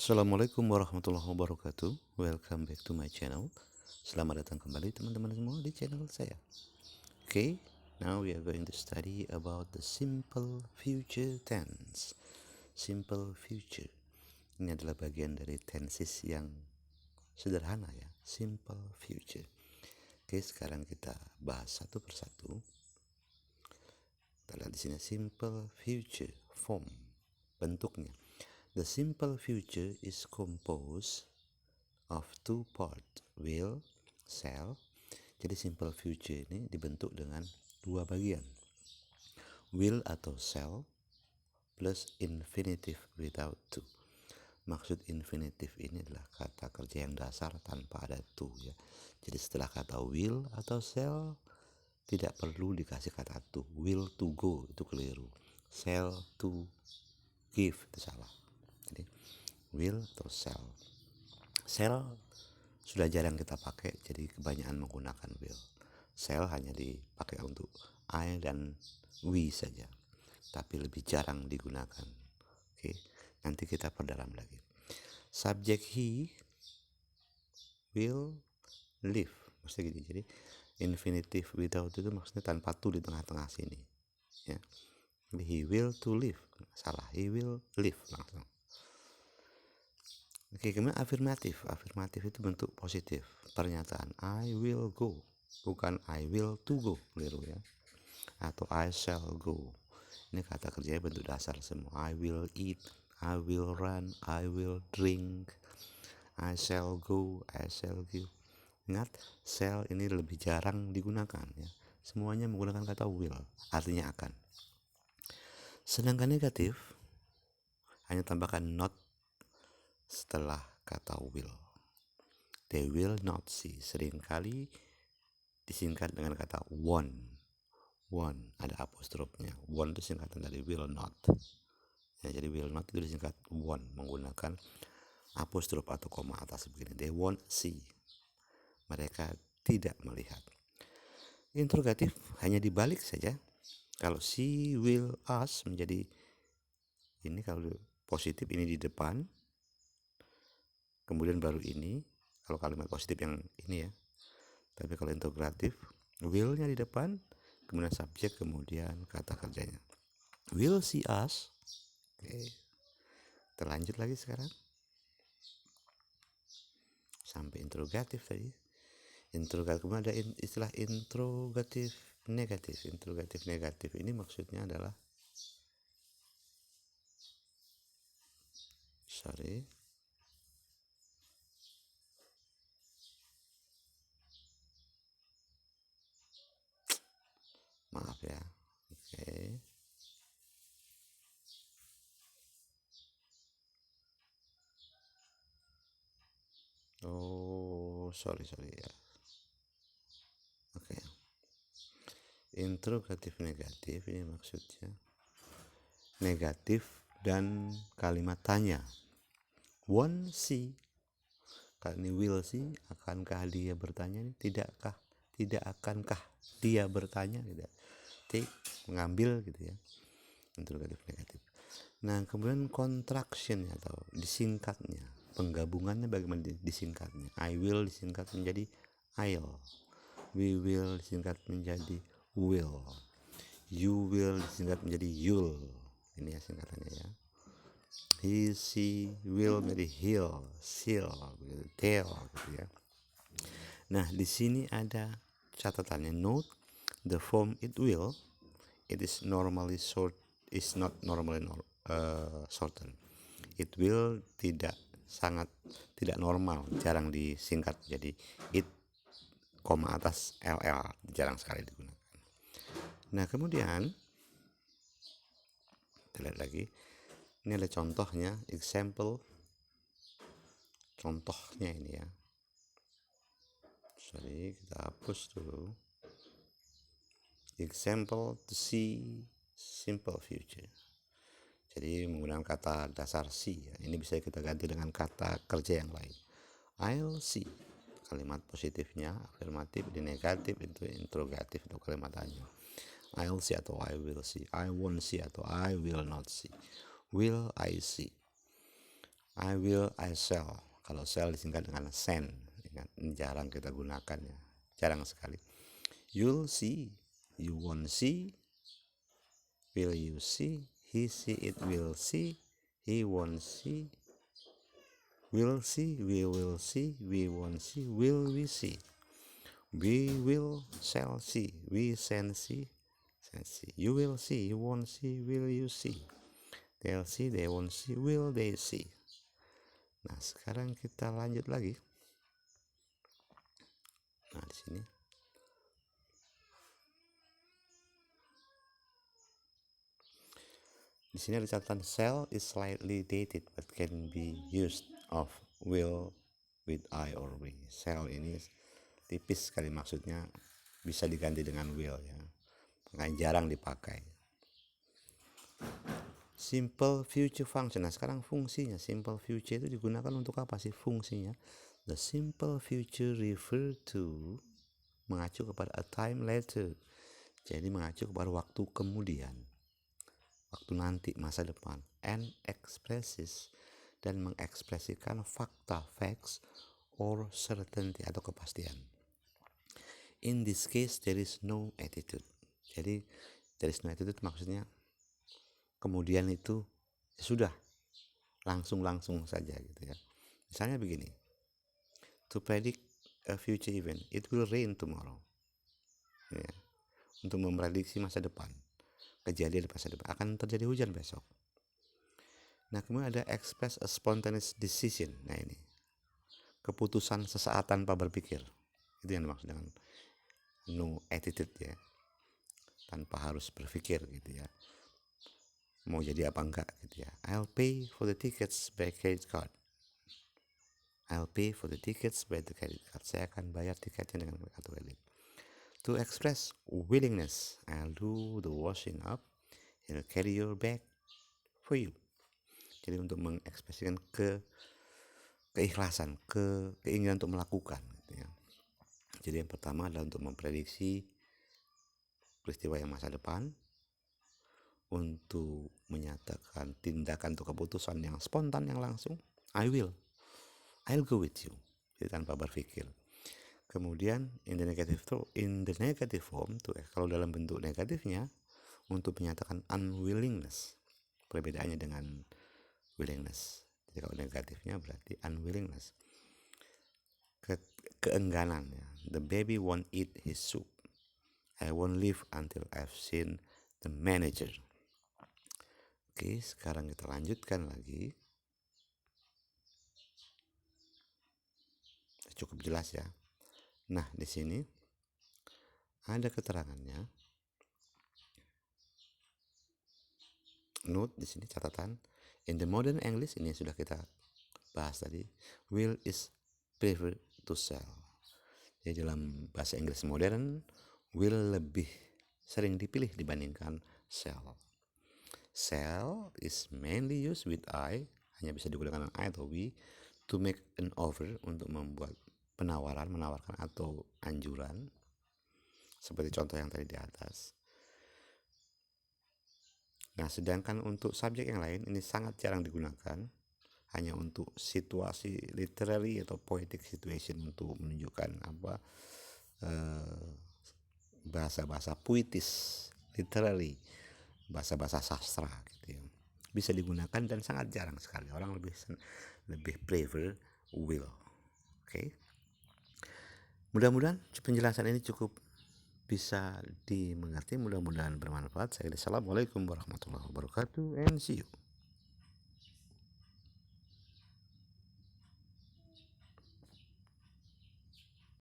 Assalamualaikum warahmatullahi wabarakatuh. Welcome back to my channel. Selamat datang kembali teman-teman semua di channel saya. Okay, now we are going to study about the simple future tense. Simple future. Ini adalah bagian dari tenses yang sederhana ya. Simple future. Oke, sekarang kita bahas satu persatu. Kita lihat di sini simple future form, bentuknya. The simple future is composed of two part, will, shall. Jadi simple future ini dibentuk dengan dua bagian, will atau shall plus infinitive without to. Maksud infinitive ini adalah kata kerja yang dasar tanpa ada to ya. Jadi setelah kata will atau shall tidak perlu dikasih kata to. Will to go itu keliru, shall to give itu salah. Jadi will atau shall. Shall sudah jarang kita pakai, jadi kebanyakan menggunakan will. Shall hanya dipakai untuk I dan we saja, tapi lebih jarang digunakan. Oke, nanti kita perdalam lagi. Subjek he will live, maksudnya gitu. Jadi infinitive without itu maksudnya tanpa to di tengah-tengah sini ya. He will to live, salah, he will live langsung. Oke, kemudian afirmatif. Afirmatif itu bentuk positif, pernyataan I will go, bukan I will to go, keliru ya. Atau I shall go. Ini kata kerjanya bentuk dasar semua. I will eat, I will run, I will drink, I shall go, I shall give. Ingat, shall ini lebih jarang digunakan ya. Semuanya menggunakan kata will, artinya akan. Sedangkan negatif hanya tambahkan not setelah kata will. They will not see, seringkali disingkat dengan kata won't. Won't ada apostrofnya. Won't itu singkatan dari will not ya, jadi will not itu disingkat won't menggunakan apostrof atau koma atas begini. They won't see, mereka tidak melihat. Interrogatif hanya dibalik saja. Kalau she will us menjadi ini, kalau positif ini di depan, kemudian baru ini kalau kalimat positif yang ini ya. Tapi kalau interrogatif, will-nya di depan, kemudian subjek, kemudian kata kerjanya. Will see us. Oke, kita lanjut lagi sekarang sampai interrogatif tadi. Interrogatif, kemudian ada istilah interrogatif negatif. Interrogatif negatif ini maksudnya adalah maaf ya. Oke. Sorry ya. Oke. Interrogatif negatif ini maksudnya negatif dan kalimat tanya. Won't see. Kalau ini will see, akankah dia bertanya? Tidakkah? Tidak akankah dia bertanya? Tidak. Take, mengambil gitu ya. Interrogatif negatif. Nah, kemudian contraction atau disingkatnya, penggabungannya bagaimana disingkatnya. I will disingkat menjadi I'll. We will disingkat menjadi will. You will disingkat menjadi you'll. Ini ya singkatannya ya. He, she, will menjadi he'll, she'll, they'll gitu ya. Nah, di sini ada catatannya. Note the form it will, it is normally short, is not normally shortened. It will sangat tidak normal, jarang disingkat jadi it, koma atas ll, jarang sekali digunakan. Nah, kemudian kita lihat lagi. Ini ada contohnya, example. Contohnya ini ya. Sorry, kita hapus dulu. Example to see simple future. Jadi menggunakan kata dasar see ya. Ini bisa kita ganti dengan kata kerja yang lain. I'll see, kalimat positifnya afirmatif, di negatif itu interrogatif atau kalimat tanya. I'll see atau I will see, I won't see atau I will not see, will I see. I will, I shall. Kalau shall disingkat dengan send. Ingat, ini jarang kita gunakan ya. Jarang sekali. You'll see, you won't see. Will you see? He see, it will see. He won't see. Will see, we will see. We won't see, will we see? We will, shall see. We shall see. Shall see. You will see, you won't see. Will you see? They'll see, they won't see. Will they see? Nah, sekarang kita lanjut lagi. Nah, di sini. Di sini ada catatan shall is slightly dated but can be used of will with I or we. Shall ini tipis sekali maksudnya, bisa diganti dengan will ya. Makanya jarang dipakai. Simple future function. Nah, sekarang fungsinya simple future itu digunakan untuk apa sih fungsinya? The simple future refer to, mengacu kepada a time later. Jadi mengacu kepada waktu kemudian, waktu nanti, masa depan. And expresses, dan mengekspresikan fakta, facts, or certainty atau kepastian. In this case there is no attitude. Jadi there is no attitude maksudnya kemudian itu ya sudah langsung saja gitu ya. Misalnya begini, to predict a future event, it will rain tomorrow ya. Untuk memprediksi masa depan, kejadian di masa depan, akan terjadi hujan besok. Nah, kemudian ada express a spontaneous decision. Nah, ini keputusan sesaat tanpa berpikir, itu yang dimaksud dengan no attitude ya, tanpa harus berpikir gitu ya, mau jadi apa enggak gitu ya. I'll pay for the tickets by credit card. I'll pay for the tickets by the credit card. Saya akan bayar tiketnya dengan kartu kredit. To express willingness, I'll do the washing up. He'll carry your bag for you. Jadi untuk mengekspresikan keikhlasan, keinginan untuk melakukan gitu ya. Jadi yang pertama adalah untuk memprediksi peristiwa yang masa depan, untuk menyatakan tindakan atau keputusan yang spontan, yang langsung. I'll go with you. Jadi tanpa berpikir. Kemudian in the negative form tuh kalau dalam bentuk negatifnya, untuk menyatakan unwillingness. Perbedaannya dengan willingness. Jadi kalau negatifnya berarti unwillingness, keengganan ya. The baby won't eat his soup. I won't leave until I've seen the manager. Oke, sekarang kita lanjutkan lagi. Cukup jelas ya. Nah, di sini ada keterangannya. Note di sini catatan. In the modern English, ini sudah kita bahas tadi, will is preferred to shall. Jadi dalam bahasa Inggris modern, will lebih sering dipilih dibandingkan shall. Shall is mainly used with I, hanya bisa digunakan dengan I atau we, to make an offer, untuk membuat penawaran, menawarkan atau anjuran, seperti contoh yang tadi di atas. Nah, sedangkan untuk subjek yang lain ini sangat jarang digunakan, hanya untuk situasi literary atau poetic situation, untuk menunjukkan apa bahasa-bahasa puitis, literary, bahasa-bahasa sastra gitu ya. Bisa digunakan dan sangat jarang sekali. Orang lebih prefer will. Oke. Mudah-mudahan penjelasan ini cukup bisa dimengerti, mudah-mudahan bermanfaat. Assalamualaikum warahmatullahi wabarakatuh and see you.